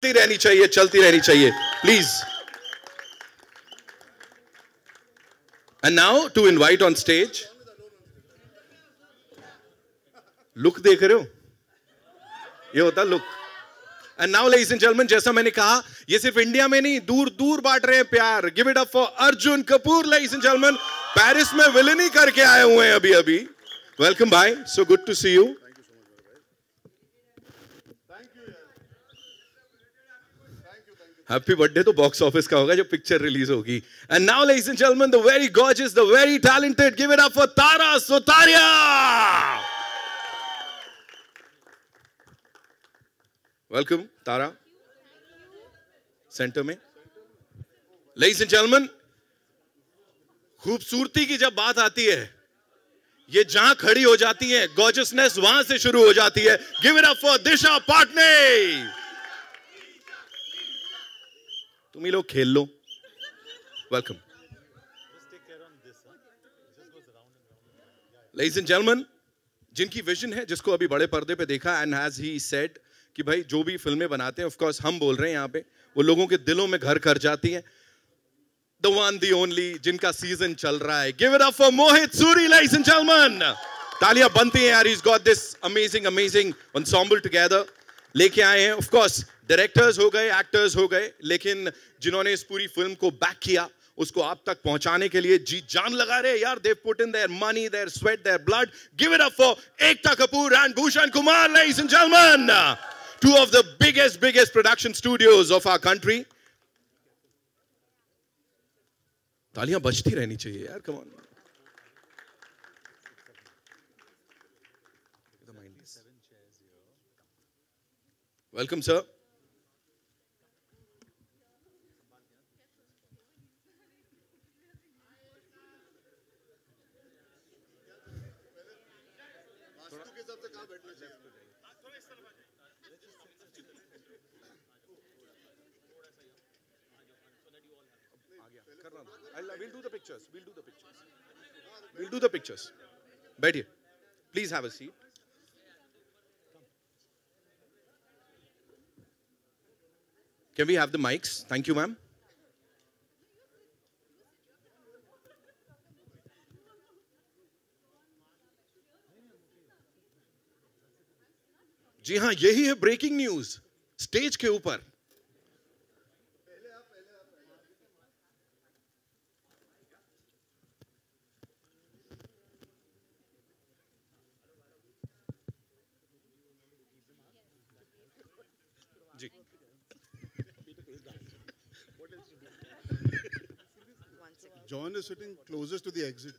चलती रहनी चाहिए please. And now to invite on stage. Look देख रहे हो? ये होता look. And now ladies and gentlemen, जैसा मैंने कहा, ये सिर्फ इंडिया में नहीं, दूर दूर बांट रहे हैं प्यार. Give it up for Arjun Kapoor, ladies and gentlemen. Paris में विलेनी करके आए हुए हैं अभी अभी. Welcome bhai. So good to see you. Happy birthday तो बॉक्स ऑफिस का होगा जब पिक्चर रिलीज होगी. And now ladies and gentleman, the very gorgeous, the very talented, give it up for Tara Sutaria. Welcome Tara, centre में. Ladies and gentleman, खूबसूरती की जब बात आती है, ये जहां खड़ी हो जाती है, गॉर्जियसनेस वहां से शुरू हो जाती है. गिव इट अप फॉर दिशा पाटने. तुम ही लोग खेल लो. वेलकम. लेडीज एंड जेंटलमैन, जिनकी विजन है, जिसको अभी बड़े पर्दे पे देखा, एंड हैज ही सेड कि भाई जो भी फिल्में बनाते हैं, ऑफ कोर्स हम बोल रहे हैं यहां पे, वो लोगों के दिलों में घर कर जाती हैं. द वन द ओनली, जिनका सीजन चल रहा है. Give it up for Mohit Suri, ladies and gentleman. तालियां बनती हैं यार. He got this amazing amazing ensemble together. लेके आए हैं, ऑफ कोर्स डायरेक्टर्स हो गए, एक्टर्स हो गए, लेकिन जिन्होंने इस पूरी फिल्म को बैक किया, उसको आप तक पहुंचाने के लिए जी जान लगा रहे यार. They put in their money, their sweat, their blood. Give it up for Ekta Kapoor and Bhushan Kumar, ladies and gentleman. Two of the biggest production studios of our country. तालियां बजती रहनी चाहिए यार. Come on. Welcome sir. We'll do the pictures. बैठिए. Please have a seat. Can we have the mics? Thank you, ma'am. जी हाँ, यही है breaking news stage के ऊपर. जी. John is sitting closest to the exit.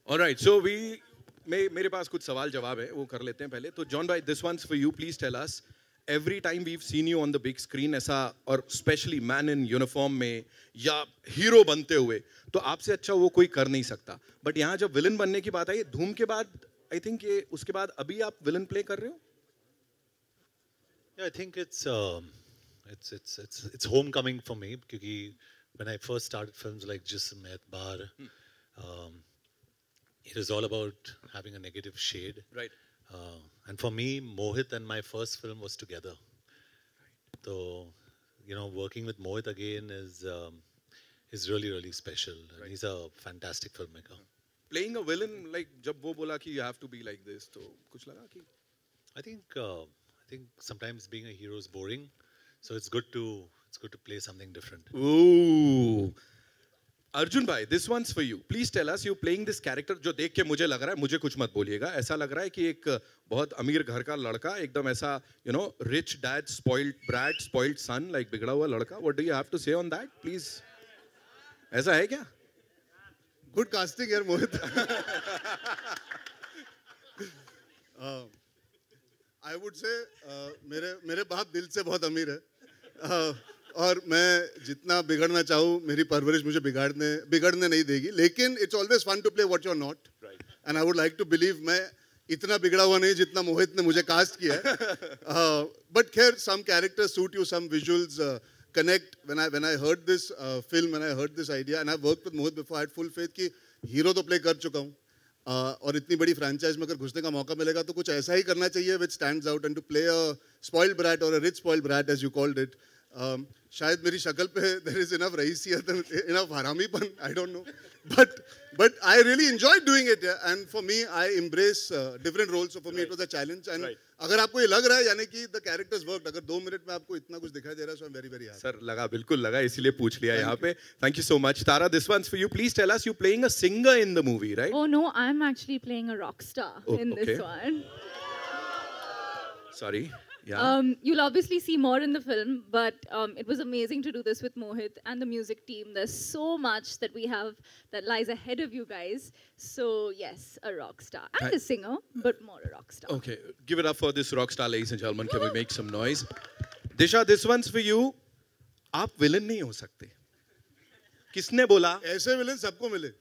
All right, so मेरे पास कुछ सवाल जवाब है, वो कर लेते हैं पहले. तो जॉन भाई, this one's for you. Please tell us, every time we've seen you on the big screen ऐसा, और स्पेशली मैन इन यूनिफॉर्म में या हीरो बनते हुए, तो आपसे अच्छा वो कोई कर नहीं सकता. बट यहाँ जब विलन बनने की बात आई, धूम के बाद, आई थिंक ये उसके बाद अभी आप विलन प्ले कर रहे हो. Yeah, I think it's homecoming for me, क्योंकि when I first started films like Jism, Etbar, it is all about having a negative shade. Right. And for me, Mohit and my first film was together. So, you know, working with Mohit again is really, really special. Right. And he's a fantastic filmmaker. Playing a villain, like जब वो बोला कि you have to be like this, तो कुछ लगा कि? I think sometimes being a hero is boring, so it's good to play something different. Ooh. Arjun भाई, this one's for you. Please tell us, you playing this character, जो देख के मुझे लग रहा है, मुझे कुछ मत बोलिएगा, ऐसा लग रहा है कि एक बहुत अमीर घर का लड़का, एकदम ऐसा, you know, rich dad, spoiled brat, spoiled son, like बिगड़ा हुआ लड़का. What do you have to say on that, please? ऐसा है क्या? Good casting यार मोहित. I would say मेरे बाप दिल से बहुत अमीर है. और मैं जितना बिगड़ना चाहूँ, मेरी परवरिश मुझे बिगड़ने नहीं देगी. लेकिन it's always fun to play what you're not. Right. And I would like to believe मैं इतना बिगड़ा हुआ नहीं जितना मोहित ने मुझे कास्ट किया है. But खैर, some characters suit you, some visuals connect. When I heard this film, when I heard this idea, and I've worked with Mohit before, I had full faith कि हीरो तो प्ले कर चुका हूँ, और इतनी बड़ी फ्रेंचाइज में अगर घुसने का मौका मिलेगा तो कुछ ऐसा ही करना चाहिए which stands out, and to play a spoiled brat और a rich spoiled brat as you called it. शायद मेरी शक्ल पे देयर इज इनफ रईसियत, इनफ हरामीपन, I don't know, but I really enjoyed doing it, yeah. And for me, I embrace different roles. So for me, it was a challenge. And अगर आपको ये लग रहा है यानी कि the characters worked, अगर 2 मिनट में आपको इतना कुछ दिखाई दे रहा है, so I'm very very happy. Sir लगा, बिल्कुल लगा, इसीलिए पूछ लिया यहाँ पे. Thank you so much. Tara, this one's for you. Please tell us, you're playing a singer in the movie, right? Oh no, I'm actually playing a rock star in this one. Sorry. Yeah. You'll obviously see more in the film, but it was amazing to do this with Mohit and the music team. There's so much that we have that lies ahead of you guys. So yes, a rock star and a singer, but more a rock star. Okay, give it up for this rock star, ladies and gentlemen. Can we make some noise? Disha, this one's for you. आप villain नहीं हो सकते. किसने बोला? ऐसे villain सबको मिले.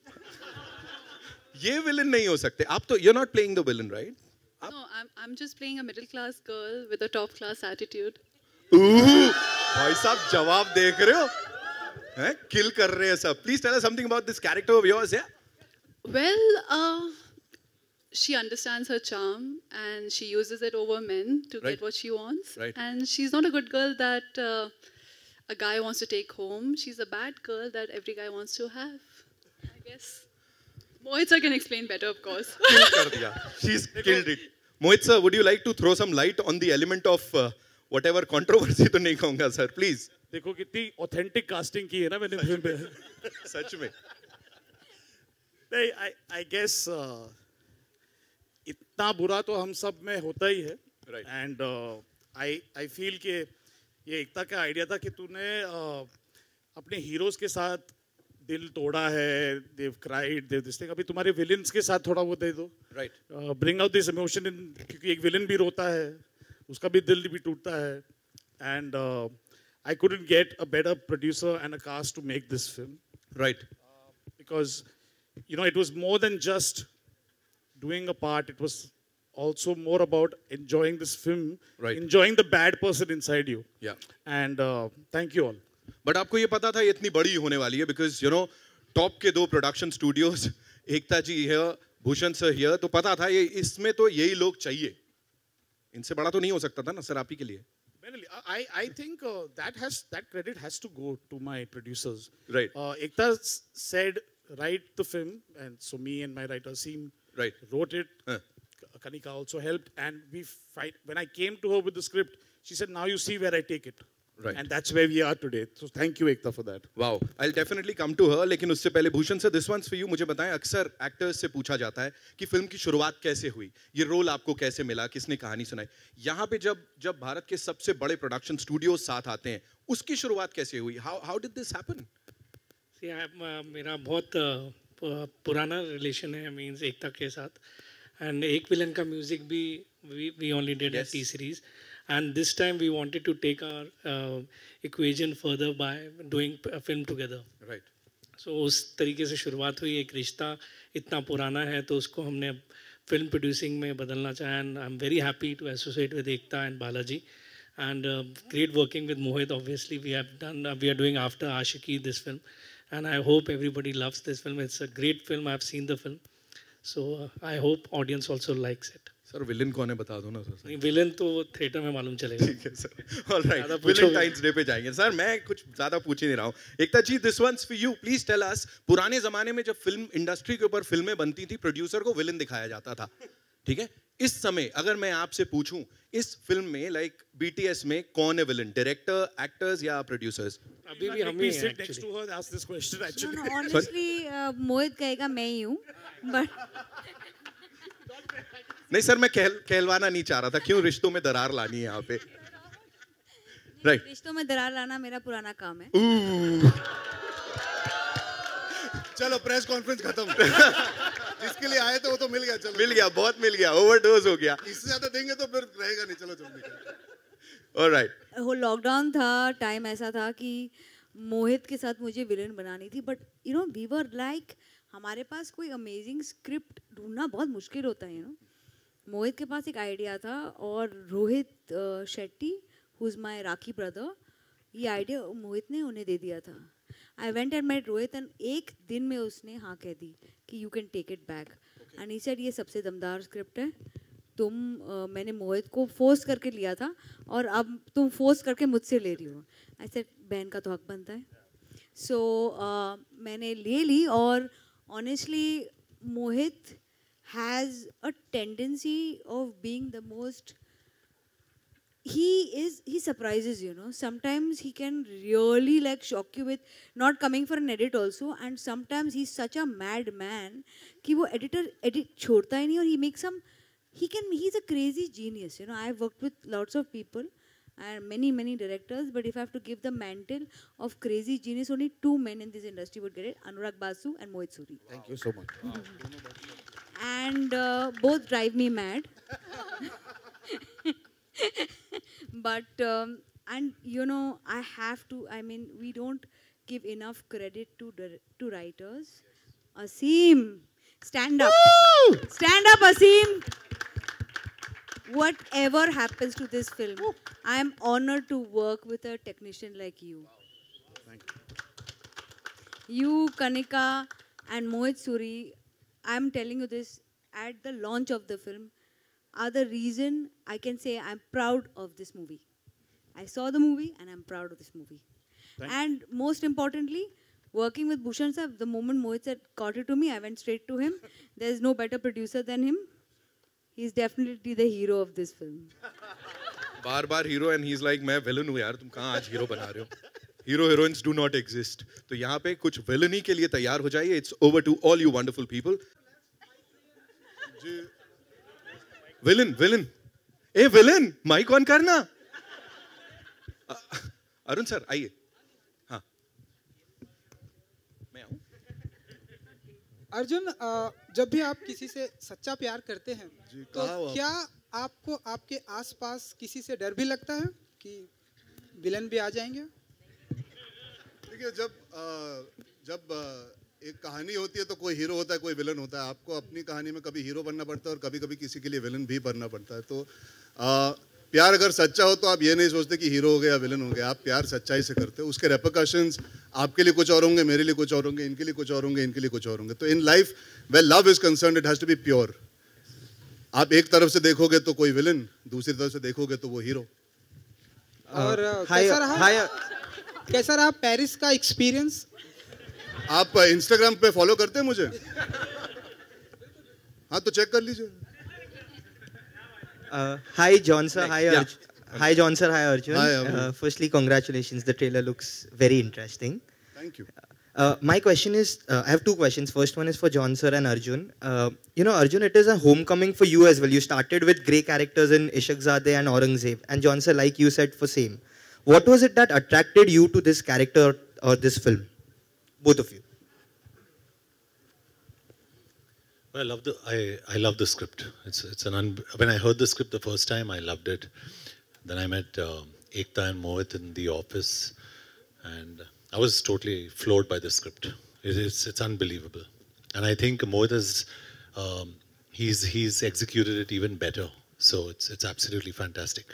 ये villain नहीं हो सकते. आप तो you're not playing the villain, right? No, I'm just playing a middle class girl with a top class attitude. भाई साहब जवाब देख रहे हो? हैं? Kill कर रहे हैं सब. Please tell us something about this character of yours, yeah? Well, she understands her charm and she uses it over men to Right. get what she wants. Right. And she's not a good girl that a guy wants to take home. She's a bad girl that every guy wants to have, I guess. Mohit sir can explain better, of course. Kill कर दिया. She's killed it. Mohit sir, would you like to throw some light on the element of whatever controversy तो नहीं कहूँगा sir, please. देखो कितनी authentic casting की है ना मैंने फिल्म पे. सच में. नहीं, आई गेस इतना बुरा तो हम सब में होता ही है. Right. एंड आई फील कि ये एकता का आइडिया था कि तूने अपने हीरोज के साथ दिल तोड़ा है, they've cried, they've this thing. अभी तुम्हारे विलेन्स के साथ थोड़ा वो दे दो. Right. Bring out this emotion in, क्योंकि एक विलेन भी रोता है, उसका भी दिल भी टूटता है. And I couldn't get a better producer and a cast to make this film. Right. Because, you know, it was more than just doing a part. It was also more about enjoying this film, Right. enjoying the bad person inside you. Yeah. And thank you all. But आपको ये पता था ये इतनी बड़ी होने वाली है, बिकॉज यू नो टॉप के 2 प्रोडक्शन स्टूडियोज, एकता जी है, भूषण सर हियर, तो पता था ये इसमें तो यही लोग चाहिए, इनसे बड़ा तो नहीं हो सकता था ना सर आप ही के लिए. I think that credit has to go to my producers. Right. Ekta said write the film, and so me and my writer team Right. wrote it. Kanika also helped, and when I came to her with the script, she said, now you see where I take it. Right. And that's where we are today. So thank you, Ekta, for that. Wow, I'll definitely come to her. लेकिन उससे पहले Bhushan sir, this one's for you. मुझे बताएं, अक्सर actors से पूछा जाता है कि फिल्म की शुरुआत कैसे हुई, ये रोल आपको कैसे मिला, किसने कहानी सुनाई. यहाँ पे जब भारत के सबसे बड़े प्रोडक्शन स्टूडियोज साथ आते हैं, उसकी शुरुआत कैसे हुई? How did this happen? See, मेरा बहुत पुराना रिलेशन है मीन्स एकता के साथ, एंड एक विलन का म्यूजिक भी we only did a T-series. And this time we wanted to take our equation further by doing a film together. Right. So उस तरीके से शुरुआत हुई. एक रिश्ता इतना पुराना है तो उसको हमने फिल्म प्रोड्यूसिंग में बदलना चाहा. And I'm very happy to associate with Ekta and Balaji. And great working with Mohit. Obviously we are doing After Aashiqui this film. And I hope everybody loves this film. It's a great film. I've seen the film. So I hope audience also likes it. Sir villain कौन है बता दो ना sir. नहीं, villain तो theatre में मालूम चलेगा. ठीक है सर. ऑलराइट, वैलेंटाइंस डे पे जाएंगे सर. मैं कुछ ज्यादा पूछ ही नहीं रहा हूँ. Ekta ji, this one's for you. Please tell us, पुराने जमाने में जब फिल्म इंडस्ट्री के ऊपर फिल्में बनती थी, प्रोड्यूसर को विलन दिखाया जाता था, ठीक है? इस समय अगर मैं आपसे पूछूं, इस फिल्म में लाइक बीटीएस में कौन है विलन, डायरेक्टर, एक्टर्स या प्रोड्यूसर्स? अभी भी हम ही हैं sit next to her and ask this question actually. No, honestly, मोहित कहेगा मैं ही हूँ, but नहीं सर, मैं कहलवाना नहीं चाह रहा था. क्यों रिश्तों में दरार लानी है यहाँ पे? राइट. रिश्तों में दरार लाना मेरा पुराना काम है. चलो प्रेस कॉन्फ्रेंस खत्म. जिसके लिए आए थे वो तो मिल गया. चलो मिल गया, बहुत मिल गया, ओवरडोज हो गया. इससे ज्यादा देंगे तो फिर रहेगा नहीं. चलो चलो. ऑलराइट. वो लॉकडाउन था, टाइम ऐसा था कि मोहित के साथ मुझे विलेन बनानी थी, but you know we were like, हमारे पास कोई अमेजिंग स्क्रिप्ट ढूंढना बहुत मुश्किल होता है. यू नो मोहित के पास एक आइडिया था और Rohit Shetty who is my rakhi brother, ये आइडिया मोहित ने उन्हें दे दिया था. I went and met Rohit and एक दिन में उसने हाँ कह दी कि you can take it back. And he said ये सबसे दमदार स्क्रिप्ट है. मैंने मोहित को फोर्स करके लिया था और अब तुम फोर्स करके मुझसे ले रही हो. I said बहन का तो हक बनता है. So मैंने ले ली और honestly Mohit has a tendency of being the most, he surprises, you know. Sometimes he can really like shock you with not coming for an edit also, and sometimes he's such a mad man कि वो edit छोड़ता ही नहीं और he makes some, he's a crazy genius, you know. I've worked with lots of people and many directors, but if I have to give the mantle of crazy genius, only two men in this industry would get it: Anurag Basu and Mohit Suri. Thank you so much. And both drive me mad. But and you know, I have to, I mean, we don't give enough credit to writers. Asim, stand up. Woo! Stand up, Asim. Whatever happens to this film, I am honored to work with a technician like you. Thank you. You, Kanika, and Mohit Suri, I'm telling you this, at the launch of the film, are the reason I can say I'm proud of this movie. I saw the movie and I'm proud of this movie. And most importantly, working with Bhushan sir, the moment Mohit said, got it to me, I went straight to him. There's no better producer than him. He's definitely the hero of this film. Bar hero and he's like, मैं villain हूँ यार, तुम कहाँ आज hero बना रहे हो? Hero heroines do not exist. तो यहाँ पे कुछ villainy के लिए तैयार हो जाइए. It's over to all you wonderful people. Villain. A villain, mic on करना. अरुण सर आइए. हाँ. मैं आऊँ. अर्जुन, जब भी आप किसी से सच्चा प्यार करते हैं तो क्या आपको आपके आसपास किसी से डर भी लगता है कि विलन भी आ जाएंगे? देखिए, जब एक कहानी होती है तो कोई हीरो होता है, कोई विलन होता है. आपको अपनी कहानी में कभी हीरो बनना पड़ता है और कभी-कभी किसी के लिए विलन भी बनना पड़ता है. तो प्यार अगर सच्चा हो तो आप ये नहीं सोचते कि हीरो हो गया या विलन हो गया. आप प्यार सच्चाई से करते हो. उसके रेपरकशंस आपके लिए कुछ और होंगे, मेरे लिए कुछ और होंगे, इनके लिए कुछ और होंगे, इनके लिए कुछ और होंगे. तो in life where love is concerned, it has to be pure. आप एक तरफ से देखोगे तो कोई विलन, दूसरी तरफ से देखोगे तो वो हीरो. और कैसा रहा पेरिस का एक्सपीरियंस? आप इंस्टाग्राम पे फॉलो करते हैं मुझे? हाँ, तो चेक कर लीजिए. Hi John sir, hi Arjun. Hi John sir, hi Arjun. Hi, firstly, congratulations. The trailer looks very interesting. Thank you. My question is, I have two questions. First one is for John sir and Arjun. You know, Arjun, it is a homecoming for you as well. You started with grey characters in Ishaq Zadeh and Aurangzeb. And John sir, like you said, for same. What was it that attracted you to this character or this film? Both of you. Well, I love the script. When I heard the script the first time, I loved it. Then I met Ekta and Mohit in the office, and I was totally floored by the script. It's unbelievable, and I think Mohit has he's executed it even better. So it's absolutely fantastic.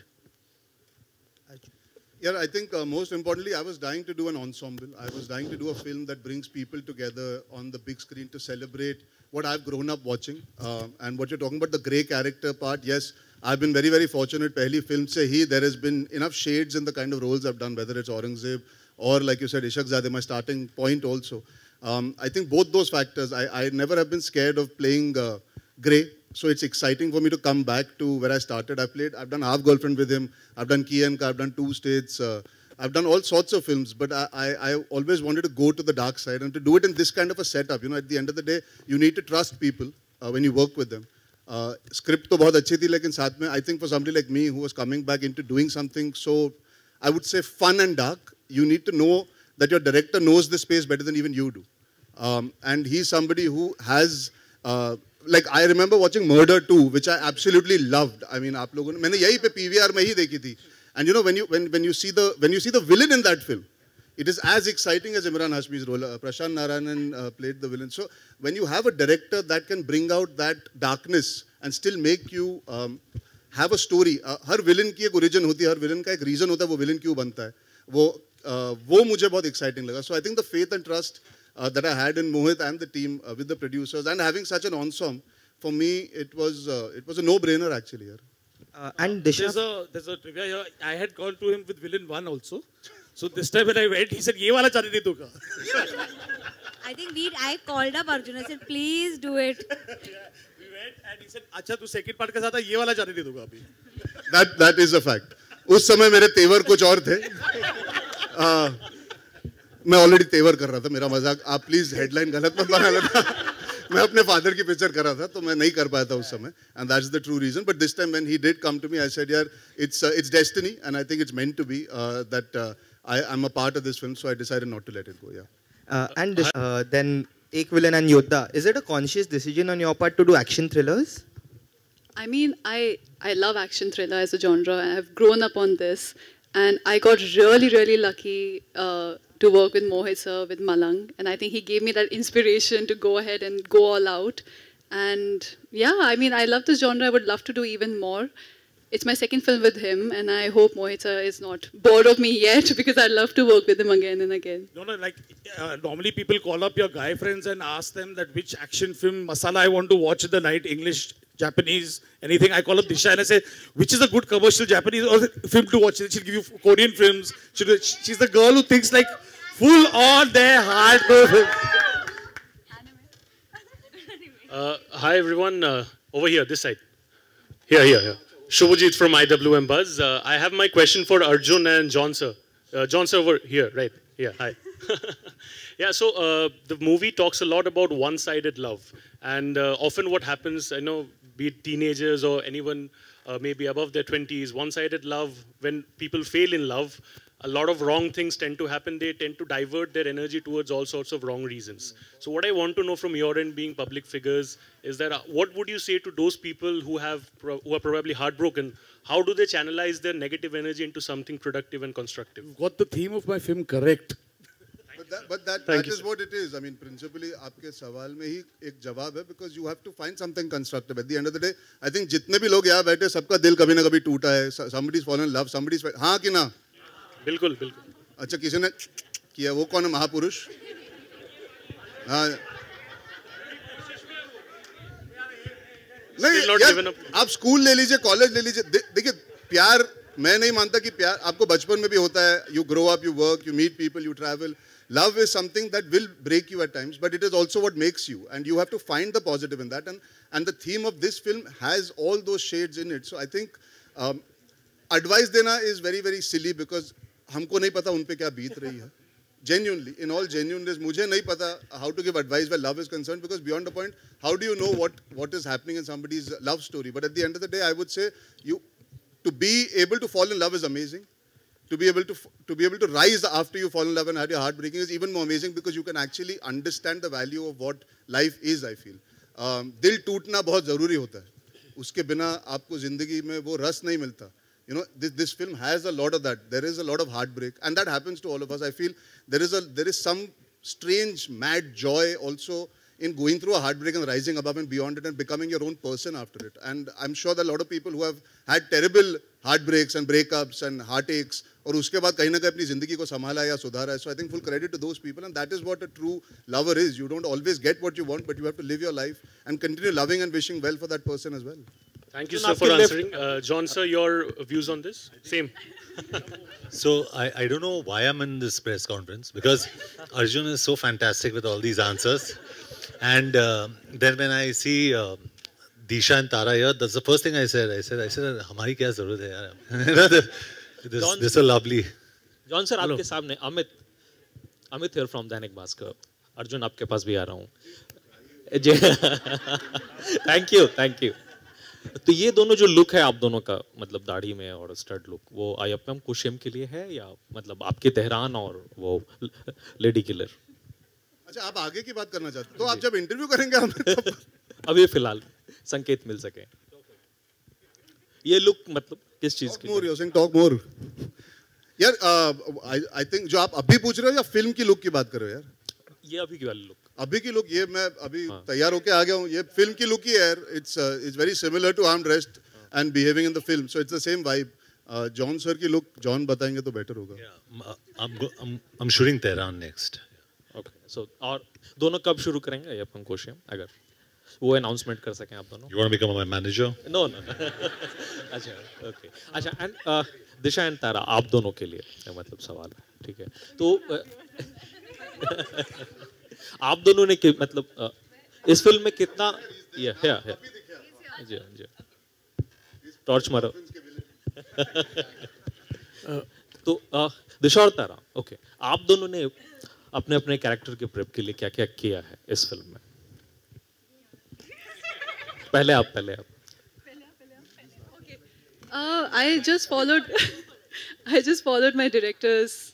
Yeah, I think most importantly, I was dying to do an ensemble. I was dying to do a film that brings people together on the big screen to celebrate what I've grown up watching. And what you're talking about, the grey character part, yes, I've been very, very fortunate. Pehli film se hi, there has been enough shades in the kind of roles I've done, whether it's Aurangzeb or, like you said, Ishaq Zadeh, my starting point also. I think both those factors, I never have been scared of playing grey. So it's exciting for me to come back to where I started. I've done Half Girlfriend with him. I've done Key and Ka, I've done Two States. I've done all sorts of films, but I always wanted to go to the dark side and to do it in this kind of a setup. You know, at the end of the day, you need to trust people when you work with them. Script to bahut achhi thi, lekin saath mein, I think for somebody like me who was coming back into doing something so, I would say, fun and dark, you need to know that your director knows the space better than even you do. And he's somebody who has... like I remember watching Murder 2, which I absolutely loved. I mean, आप लोगों ने मैंने यही पे PVR में ही देखी थी. And you know, when you see the villain in that film, it is as exciting as Imran Hashmi's role. Prashant Narayanan played the villain. So when you have a director that can bring out that darkness and still make you have a story, her villain की एक origin होती है, हर villain का एक reason होता है वो villain क्यों बनता है. वो वो मुझे बहुत exciting लगा. So I think the faith and trust that I had in Mohit and the team with the producers and having such an ensemble, for me it was a no-brainer actually. And Disha, there's a trivia here. I had called to him with Villain 1 also. So this time when I went, he said, "ये वाला चाहती थी तू का." I think I called up Arjun. I said, please do it. We went and he said, "अच्छा तू second part का साथ ये वाला चाहती थी तू का अभी." That is a fact. उस समय मेरे तेवर कुछ और थे. मैं ऑलरेडी तेवर कर रहा था. मेरा मजाक आप प्लीज हेडलाइन गलत मत बना लेना. मैं अपने फादर की पिक्चर कर रहा था तो मैं नहीं कर पाया था उस समय. And that's the true reason. But this time when he did come to me, I said, "यार, it's destiny and I think it's meant to be that I'm a part of this film." So I decided not to let it go. Yeah. and then Ek Villain and Yodha. Is it a conscious decision on your part to do action thrillers? I mean, I love action thriller as a genre. I've grown up on this. And I got really lucky to work with Mohit sir, with Malang. And I think he gave me that inspiration to go ahead and go all out. And yeah, I mean, I love this genre. I would love to do even more. It's my second film with him. And I hope Mohit sir is not bored of me yet because I'd love to work with him again and again. No, like normally people call up your guy friends and ask them that which action film, masala I want to watch in the night, English, Japanese, anything. I call up Disha and I say, which is a good commercial Japanese or film to watch? She'll give you Korean films. She's the girl who thinks like full on their hardcore. Hi everyone, over here, this side. Here. Shubhajit from IWM Buzz. I have my question for Arjun and John sir. John sir over here, right? Yeah, hi. Yeah, so the movie talks a lot about one-sided love. And often what happens, I know, be it teenagers or anyone maybe above their 20s, one-sided love, when people fail in love, a lot of wrong things tend to happen. They tend to divert their energy towards all sorts of wrong reasons. So what I want to know from your end, being public figures, is that what would you say to those people who are probably heartbroken? How do they channelize their negative energy into something productive and constructive? You've got the theme of my film correct. But that is what it is. I mean, principally, आपके सवाल में ही एक जवाब है because you have to find something constructive. At the end of the day, I think जितने भी लोग यहाँ बैठे, सबका दिल कभी ना कभी टूटा है. Somebody's fallen in love, somebody's हाँ कि ना? बिल्कुल. अच्छा किसी ने किया वो कौन है महापुरुष? हाँ. नहीं यार, आप स्कूल ले लीजिए, कॉलेज ले लीजिए. देखिए प्यार मैं नहीं मानता कि प्यार आपको बचपन में भी होता है. You grow up, you work, you meet people, you travel. Love is something that will break you at times, but it is also what makes you, and you have to find the positive in that. And the theme of this film has all those shades in it. So I think advice देना is very silly because हमको नहीं पता उन पे क्या बीत रही है. Genuinely, in all genuineness, मुझे नहीं पता how to give advice where love is concerned because beyond the point, how do you know what is happening in somebody's love story? But at the end of the day, I would say to be able to fall in love is amazing. To be able to rise after you fall in love and have your heart breaking is even more amazing because you can actually understand the value of what life is. I feel दिल टूटना बहुत जरूरी होता है. उसके बिना आपको जिंदगी में वो रस नहीं मिलता. You know, this film has a lot of that. There is a lot of heartbreak, and that happens to all of us. I feel there is some strange, mad joy also in going through a heartbreak and rising above and beyond it and becoming your own person after it. And I'm sure that a lot of people who have had terrible heartbreaks and breakups and heartaches, और उसके बाद कहीं ना कहीं अपनी जिंदगी को संभाला या सुधारा है. So I think full credit to those people, and that is what a true lover is. You don't always get what you want, but you have to live your life and continue loving and wishing well for that person as well. Thank you, sir, for answering. John, sir, your views on this? Same. So, I don't know why I'm in this press conference because Arjun is so fantastic with all these answers. And then when I see Disha and Tara here, that's the first thing I said. I said, हमारी क्या ज़रूरत है यार? This is so lovely. John, sir, आपके सामने Amit here from Dainik Bhaskar. Arjun, आपके पास भी आ रहा हूँ. Thank you. तो ये दोनों जो लुक है आप दोनों का, मतलब दाढ़ी में और स्टड लुक, वो आईएफएम कुशेम के लिए है या मतलब आपके तेहरान और वो लेडी किलर? अच्छा, आप आगे की बात करना चाहते हो तो आप जब इंटरव्यू करेंगे हमें अब ये फिलहाल संकेत मिल सके. ये लुक मतलब किस चीज की? टॉक मोर यार. आई थिंक जो आप अभी पूछ रहे हो या फिल्म की लुक की बात कर रहे हो यार? ये अभी की वाली लुक. अभी की लुक ये मैं अभी तैयार होके आ गया हूँ. ये फिल्म की लुक ही है. It's very similar to I am dressed and behaving in the film, so it's the same vibe. John sir की लुक जॉन बताएंगे तो बेटर होगा. I'm shooting Tehran next. Okay so और दोनों कब शुरू करेंगे अय्यप्पन कोशियम अगर वो अनाउंसमेंट कर सकें आप दोनों. You want to become my manager? No no अच्छा ओके अच्छा एंड दिशा एंड तारा आप दोनों के लिए मतलब सवाल है ठीक है तो आप दोनों ने मतलब इस फिल्म में कितना ये है जी जी टॉर्च मारो तो दिशा और तारा ओके आप दोनों ने अपने अपने कैरेक्टर के प्रेप के लिए क्या क्या किया है इस फिल्म में. पहले आप I just followed my director's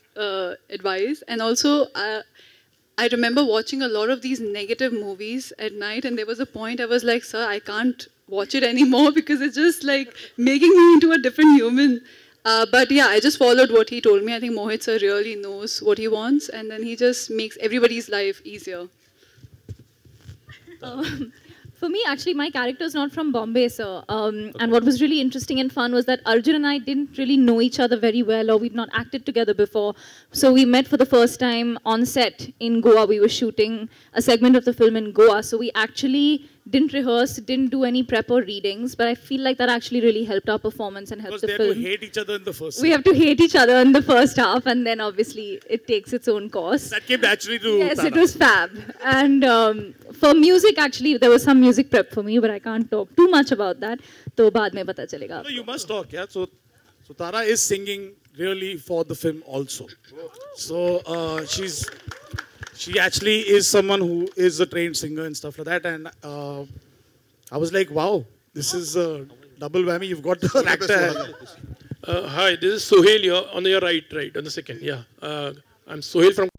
advice, and also I remember watching a lot of these negative movies at night, and there was a point I was like, sir, I can't watch it anymore because it's just like making me into a different human. But yeah, I just followed what he told me. I think Mohit sir really knows what he wants, and then he just makes everybody's life easier. For me, actually, my character is not from Bombay, sir. And what was really interesting and fun was that Arjun and I didn't really know each other very well, or we'd not acted together before. So we met for the first time on set in Goa. We were shooting a segment of the film in Goa. So we actually didn't rehearse, didn't do any prep or readings, but I feel like that actually really helped our performance and helped the film. Because they have to hate each other in the first. We have to hate each other in the first half, and then obviously it takes its own course. That came naturally to Yes, Tara. it was fab. And for music, actually, there was some music prep for me, but I can't talk too much about that. तो बाद में पता चलेगा. No, you must talk, yeah. So Tara is singing really for the film also. So she actually is someone who is a trained singer and stuff like that. And I was like, wow, this is a double whammy. You've got the actor. Hi, this is Sohail here on your right, on the second. Yeah, I'm Sohail from.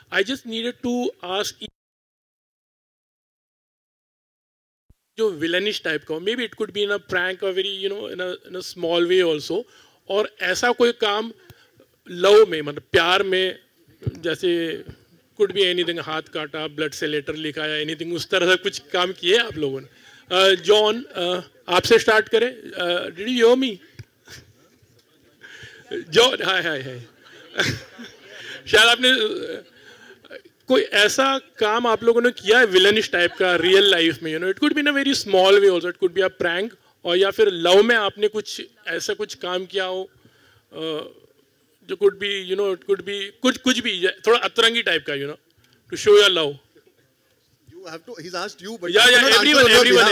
I just needed to ask जो villainish type का हो, may be it could be in a prank और very in a small way also, और ऐसा कोई काम love में मतलब प्यार में जैसे कुड बी एनीथिंग, हाथ काटा, ब्लड से लेटर लिखा या एनीथिंग, उस तरह से कुछ काम किए आप लोगों ने. जॉन आपसे स्टार्ट करें. Did you hear me? John hi hi hi शायद आपने कोई ऐसा काम आप लोगों ने किया है विलनिश टाइप का रियल लाइफ में, it could be in a very small way also, it could be a prank, और या फिर लव में आपने कुछ ऐसा कुछ काम किया हो जो could be it could be कुछ भी थोड़ा अतरंगी टाइप का to show your love. You have to. He's asked you, but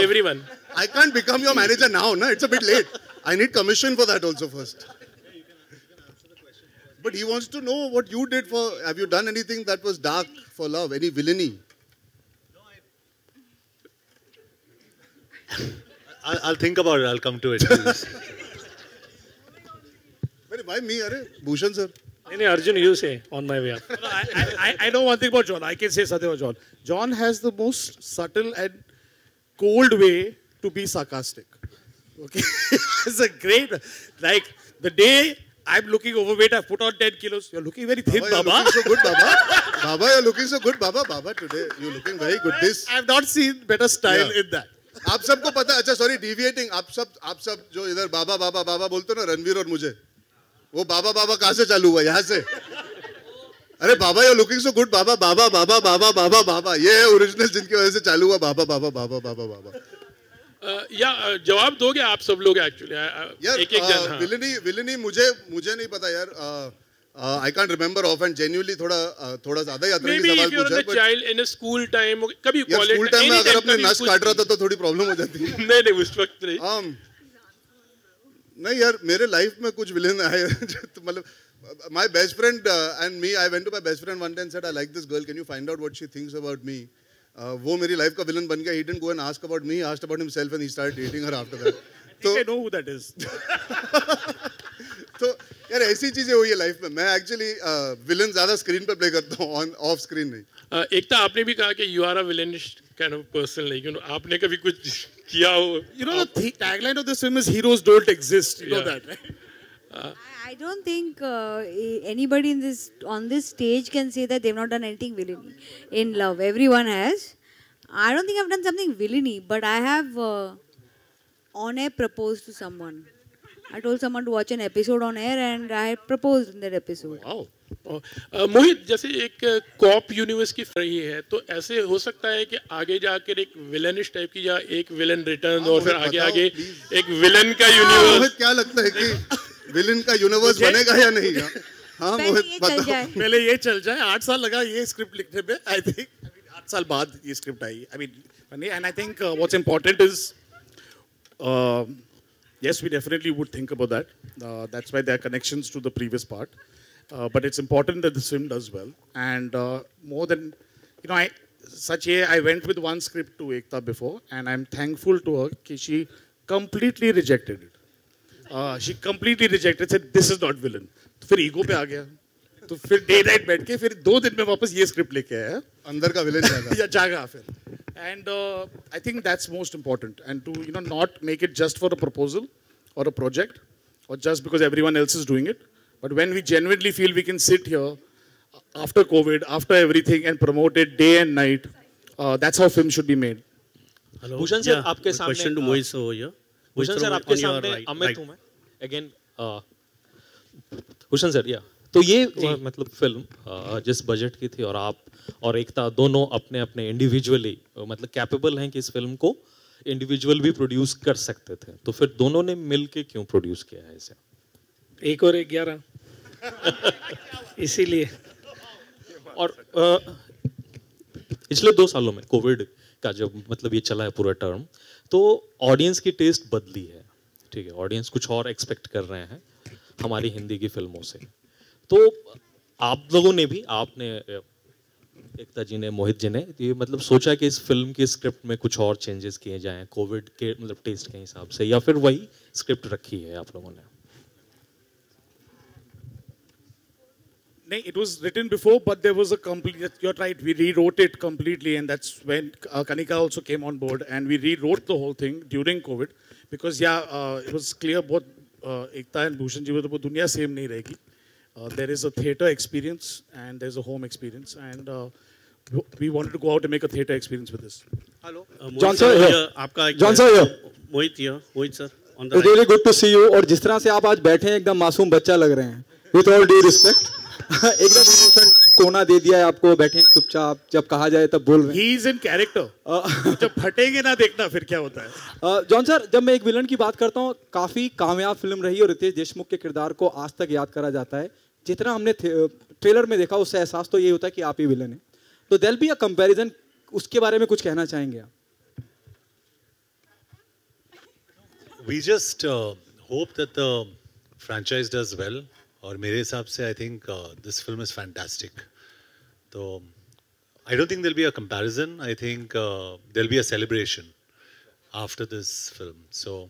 everyone. I can't become your manager now, na? It's a bit late. I need commission for that also first. But he wants to know what you did for. Have you done anything that was dark for love? Any villainy? I'll think about it. I'll come to it. Why me? Are Bhushan sir? No, Arjun, you say on my way up. I know one thing about John. I can say something about John. John has the most subtle and cold way to be sarcastic. Okay, it's a great, like the day I'm looking overweight, I've put on 10 kilos. You're looking very thin, Baba. You're looking so good, Baba. Baba, you're looking so good, Baba. Baba, today you're looking very good. This I've not seen better style in that. आप सबको पता है, अच्छा sorry deviating, आप सब जो इधर बाबा बाबा बाबा बोलते हो ना, रणवीर और मुझे, वो बाबा बाबा कहाँ से चालू हुआ? यहाँ से. अरे बाबा you're looking so good, बाबा बाबा बाबा बाबा बाबा बाबा, ये है ओरिजिनल जिनकी वजह से चालू हुआ बाबा बाबा बाबा बाबा बाबा. या जवाब दोगे आप सब लोग एक्चुअली एक जन. विलनी मुझे नहीं पता यार. I can't remember offhand. Genuinely थोड़ा ज्यादा यात्रा की सवाल पूछा. Maybe if you're a child in a school time, कभी कॉलेज स्कूल टाइम में अगर अपने नस काट रहा था तो थोड़ी प्रॉब्लम हो जाती है. नहीं उस वक्त नहीं. नहीं यार, मेरे लाइफ में कुछ विलेन आए मतलब my best friend and me, I went to my best friend one day and said I like this girl, can you find out what she thinks about me? वो मेरी लाइफ का villain बन गया. He didn't go and ask about me, he asked about himself and he started dating her after that. So I know who that is. तो यार ऐसी चीजें हुई है लाइफ में. मैं एक्चुअली विलन ज्यादा स्क्रीन पर प्ले करता हूँ, ऑन ऑफ स्क्रीन नहीं. एक तो आपने भी कहा कि you are a villainish kind of person, like आपने कभी कुछ किया हो. The tagline of this film is heroes don't exist. You know that, right? I don't think anybody on this stage can say that they've not done anything villainy in love. Everyone has. I don't think I've done something villainy, but I have on air proposed to someone. I told someone to watch an episode on air and I had proposed in that episode. Wow. मोहित, जैसे एक cop universe की रही है, तो ऐसे हो सकता है कि आगे जाकर एक विलनिश टाइप की या एक विलन रिटर्न और फिर आगे आगे एक विलन का यूनिवर्स। क्या लगता है कि विलन का यूनिवर्स बनेगा या नहीं? हाँ मोहित, बताओ। पहले ये चल जाए। 8 साल लगा ये स्क्रिप्ट लिखने में। आई थिंक 8 साल बाद ये script I. I mean and I think what's important is yes, we definitely would think about that. That's why there are connections to the previous part. But it's important that this film does well. And more than, you know, I went with one script to Ekta before, and I'm thankful to her that she completely rejected it. She completely rejected, said, this is not villain. तो फिर ego पे आ गया. तो फिर day night बैठ के फिर 2 दिन में वापस ये script लेके आया. अंदर का villain जागा. या जागा फिर. And I think that's most important. And to, you know, not make it just for a proposal or a project or just because everyone else is doing it. But when we genuinely feel we can sit here after COVID, after everything and promote it day and night, that's how film should be made. Hello. Bhushan sir, आपके सामने question to Mohit sir here. Bhushan sir, आपके सामने अमित हूँ मैं again. Bhushan sir, या तो ये मतलब फिल्म जिस बजट की थी और आप और एकता दोनों अपने अपने इंडिविजुअली मतलब कैपेबल हैं कि इस फिल्म को इंडिविजुअल भी प्रोड्यूस कर सकते थे, तो फिर दोनों ने मिलके क्यों प्रोड्यूस किया है इसे? 1 और 1 11 इसीलिए। और पिछले 2 सालों में कोविड का जब मतलब ये चला है पूरा टर्म, तो ऑडियंस की टेस्ट बदली है, ठीक है, ऑडियंस कुछ और एक्सपेक्ट कर रहे हैं हमारी हिंदी की फिल्मों से। तो आप लोगों ने भी, आपने, एकता जी ने, मोहित जी ने ये मतलब सोचा कि इस फिल्म की स्क्रिप्ट में कुछ और चेंजेस किए जाएं कोविड के मतलब टेस्ट के हिसाब से, या फिर वही स्क्रिप्ट रखी है आप लोगों ने? No, it was written before, but there was a complete, you're right, we rewrote it completely, and that's when Kanika also came on board, and we rewrote the whole thing during COVID, because it was clear both Ekta and Bhushan ji were the dunya same nahi rahegi. There is a theatre experience and there's a home experience, and we wanted to go out and make a theatre experience with this. Hello. John sir here. John sir here. Mohit here. Mohit sir. On the really good to see you. और जिस तरह से आप आज बैठे हैं एकदम मासूम बच्चा लग रहे हैं. With all due respect. एकदम innocent कोना दे दिया है आपको, बैठे हैं चुपचाप, जब कहा जाए तब बोल रहे हैं. He is in character. जब फटेंगे ना देखना फिर क्या होता है. जॉन सर, जब मैं एक विलन की बात करता हूँ, काफी कामयाब फिल्म रही और रितेश देशमुख के किरदार को आज तक याद करा जाता है. जितना हमने ट्रेलर में देखा उससे एहसास तो ये होता है कि आप ही विलन हैं. तो देयर बी अ कंपैरिजन, उसके बारे में कुछ कहना चाहेंगे आप? We just hope that the franchise does well. और मेरे हिसाब से I think this film is fantastic. तो I don't think there'll be a comparison. I think there'll be a celebration after this film. So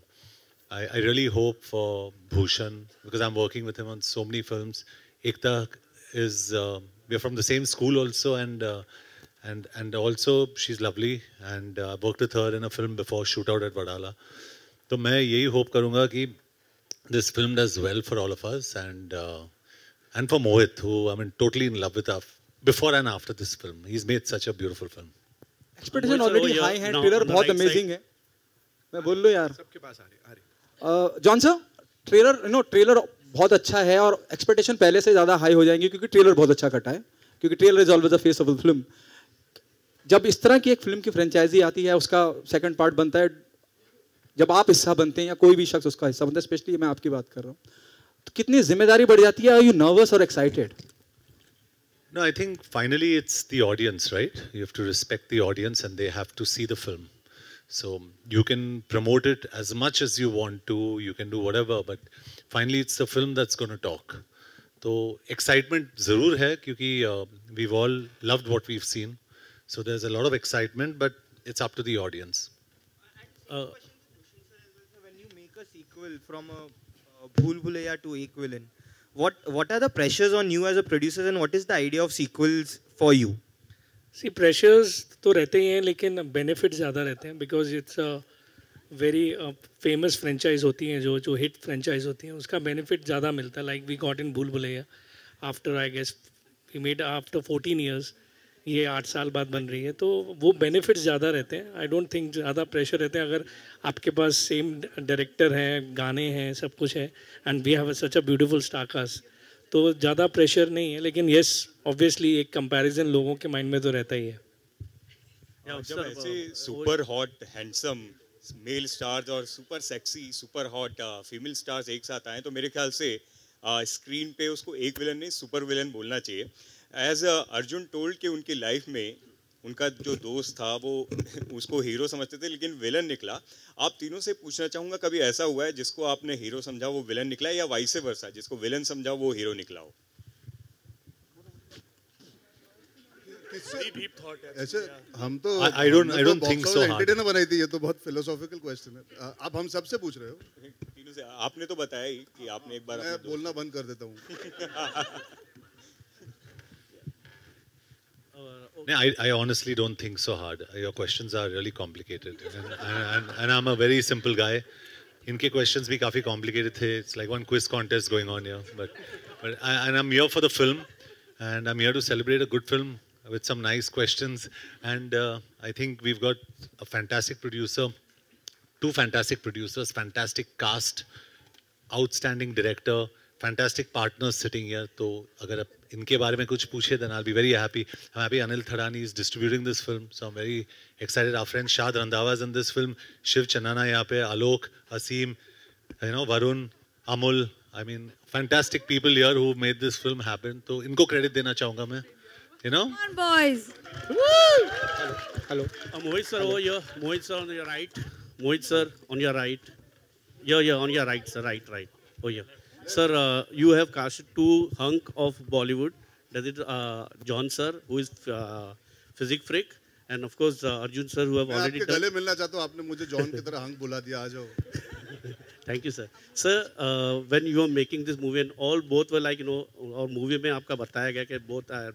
I really hope for Bhushan, because I'm working with him on so many films. Ekta is we're from the same school also, and also she's lovely, and I worked with her in a film before, Shootout at Wadala. तो मैं यही hope करूँगा कि this film does well for all of us, and for Mohit, who I'm totally in love with before and after this film. He's made such a beautiful film. Expectation already high है, trailer बहुत amazing है. मैं बोल लो यार. सबके पास आ रही. John sir, trailer बहुत अच्छा है और एक्सपेक्टेशन पहले से ज़्यादा हाई हो जाएंगे क्योंकि ट्रेलर बहुत अच्छा कटा है, क्योंकि trailer is always the face of the film. जब इस तरह की एक फिल्म की फ्रेंचाइजी आती है, उसका सेकंड पार्ट बनता है, जब आप हिस्सा बनते हैं या कोई भी शख्स उसका हिस्सा बनता है, स्पेशली मैं आपकी बात कर रहा हूँ, तो कितनी जिम्मेदारी बढ़ जाती है? आर यू नर्वस और excited? No, I think finally it's the audience, right? You have to respect the audience and they have to see the film. So you can promote it as much as you want to, you can do whatever, but finally it's the film that's going to talk. So excitement ज़रूर है क्योंकि we've all loved what we've seen. So there's a lot of excitement, but it's up to the audience. When you make a sequel from a Bhool Bhulaiya to Ek Villain, what are the pressures on you as a producer, and what is the idea of sequels for you? See, pressures तो रहते ही हैं, लेकिन benefits ज़्यादा रहते हैं, because it's very famous franchise होती हैं, जो जो हिट फ्रेंचाइज होती हैं, उसका बेनिफिट ज़्यादा मिलता है. Like we got in Bhool Bhulaiyaa after I guess we made after 14 years, ये 8 साल बाद बन रही है, तो वो बेनिफिट्स ज़्यादा रहते हैं. आई डोंट थिंक ज़्यादा प्रेशर रहते हैं अगर आपके पास सेम डायरेक्टर हैं, गाने हैं, सब कुछ है, and we have such a beautiful star cast, तो ज़्यादा प्रेशर नहीं है. लेकिन येस ऑब्वियसली एक कंपैरिजन लोगों के माइंड में तो रहता ही है. जब ऐसे super hot handsome male stars और super sexy super hot female stars एक साथ आए, तो मेरे ख्याल से स्क्रीन पे उसको एक विलन नहीं सुपर विलन बोलना चाहिए. एज अर्जुन टोल्ड कि उनकी लाइफ में उनका जो दोस्त था वो उसको हीरो समझते थे लेकिन विलन निकला. आप तीनों से पूछना चाहूँगा, कभी ऐसा हुआ है जिसको आपने हीरो समझा वो विलन निकला, या वाइस वर्सा जिसको विलन समझा वो हीरो निकला हो? ऐसे हम तो I don't think so hard. Entertainer बनाई थी, ये तो बहुत फिलोसॉफिकल क्वेश्चन है. आप हम सबसे पूछ रहे हो? तीनों से. आपने तो बताया ही कि आपने एक बार मैं बोलना बंद कर देता हूँ. I honestly don't think so hard. Your questions are really complicated, and I'm a very simple guy. इनके questions भी काफी complicated थे. It's like one quiz contest going on here, but I'm here for the film, and I'm here to celebrate a good film with some nice questions. And I think we've got a fantastic producer, 2 fantastic producers, fantastic cast, outstanding director, fantastic partners sitting here. तो अगर आप इनके बारे में कुछ पूछे, then I'll be very happy. I'm happy Anil Thadani is distributing this film, so I'm very excited. Our friend Shad Randhawa is in this film. Shiv Chanana यहाँ पे, Alok, Asim, Varun, Amul. I mean, fantastic people here who made this film happen. तो इनको credit देना चाहूँगा मैं. Come on, boys. Hello. Mohit sir over here. Mohit sir on your right. Mohit sir on your right. Yeah, on your right, sir. Right. Oh yeah. Sir, you have casted 2 hunk of Bollywood. That is John sir, who is physic freak, and of course Arjun sir, who have already done. गले मिलना चाहता हूँ, आपने मुझे John की तरह hunk बुला दिया. आ जाओ. Thank you, sir. Sir, when you were making this movie, and both were like, और movie में आपका बताया गया कि both are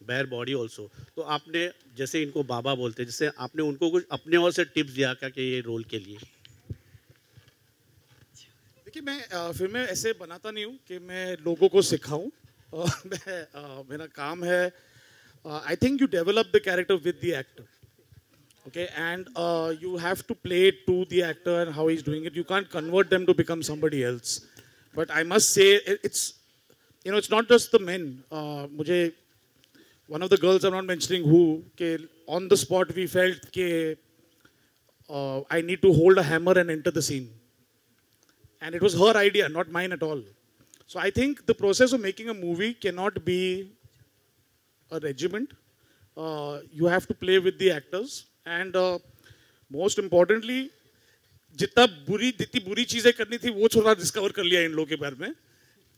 bare body also. तो आपने जैसे इनको बाबा बोलते हैं, जैसे आपने उनको कुछ अपने और से टिप्स दिया क्या कि ये रोल के लिए? देखिए, मैं फिल्में ऐसे बनाता नहीं हूँ कि मैं लोगों को सिखाऊं. मेरा काम है, I think you develop the character with the actor. Okay, and you have to play it to the actor and how he's doing it. You can't convert them to become somebody else. But I must say, it's not just the men. One of the girls, I'm not mentioning who, on the spot we felt that I need to hold a hammer and enter the scene. And it was her idea, not mine at all. So I think the process of making a movie cannot be a regiment. You have to play with the actors. And most importantly, जितनी बुरी चीजें करनी थी वो थोड़ा discover कर लिया इन लोगों के बारे में.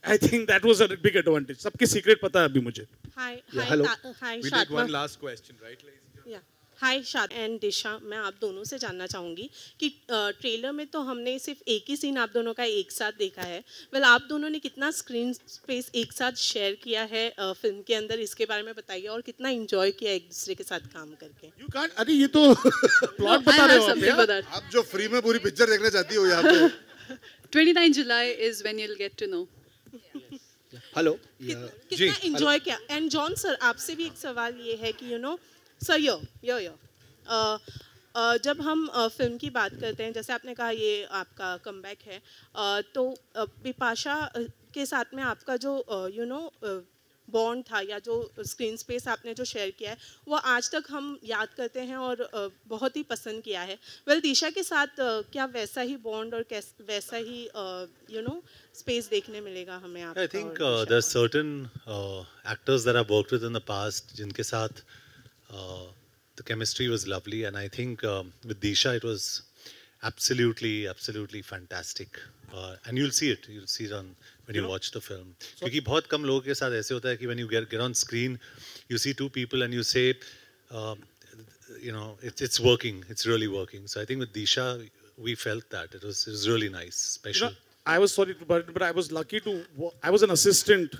I think that was a big advantage. सबके secret पता है अभी मुझे. Hi, hello. Hi, We take one last question, right, ladies? Yeah. हाय शाद एंड दिशा, मैं आप दोनों से जानना चाहूँगी कि ट्रेलर में तो हमने सिर्फ एक ही सीन आप दोनों का एक साथ देखा है. वेल, आप दोनों ने कितना स्क्रीन स्पेस एक साथ शेयर किया है फिल्म के अंदर, इसके बारे में बताइए, और कितना एंजॉय किया एक दूसरे के साथ काम करके. यू कांट, अरे ये तो प्लॉट बता रहे हो आप जो फ्री में पूरी पिक्चर देखना चाहती हो यहाँ पे. 29 July is when you'll get to know. Hello. कितना एंजॉय किया. एंड जॉन सर, आपसे भी एक सवाल ये है कि सर जब हम फिल्म की बात करते हैं, जैसे आपने कहा ये आपका कमबैक है, तो बिपाशा के साथ में आपका जो बॉन्ड था या जो स्क्रीन स्पेस आपने जो शेयर किया है वो आज तक हम याद करते हैं और बहुत ही पसंद किया है. वेल, दिशा के साथ क्या वैसा ही बॉन्ड और वैसा ही स्पेस देखने मिलेगा हमें? I think there are certain actors that I've worked with in the past जिनके साथ the chemistry was lovely, and I think with Disha it was absolutely fantastic, and you'll see it on when you watch the film. क्योंकि बहुत कम लोगों के साथ ऐसे होता है कि when you get on screen you see 2 people and you say it's working, it's really working. So I think with Disha we felt that it was really nice, special. I was sorry, but I was lucky I was an assistant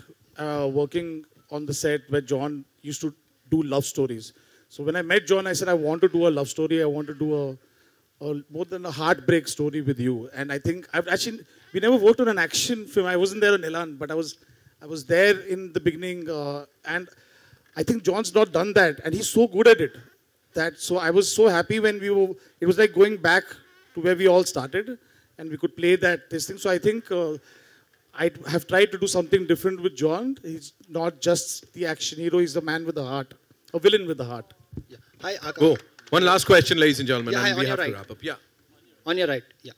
working on the set where John used to do love stories. So when I met John, I said I want to do a love story. I want to do more than a heartbreak story with you. And I think we never worked on an action film. I wasn't there on Elan, but I was there in the beginning, and I think John's not done that, and he's so good at it. So I was so happy when it was like going back to where we all started, and we could play this thing. So I think I have tried to do something different with John. He's not just the action hero, he's the man with the heart, a villain with the heart. Yeah. Hi, Akash. Go. One last question, ladies and gentlemen, Yeah, and we on have your to right. wrap up. Yeah. On your right, yeah.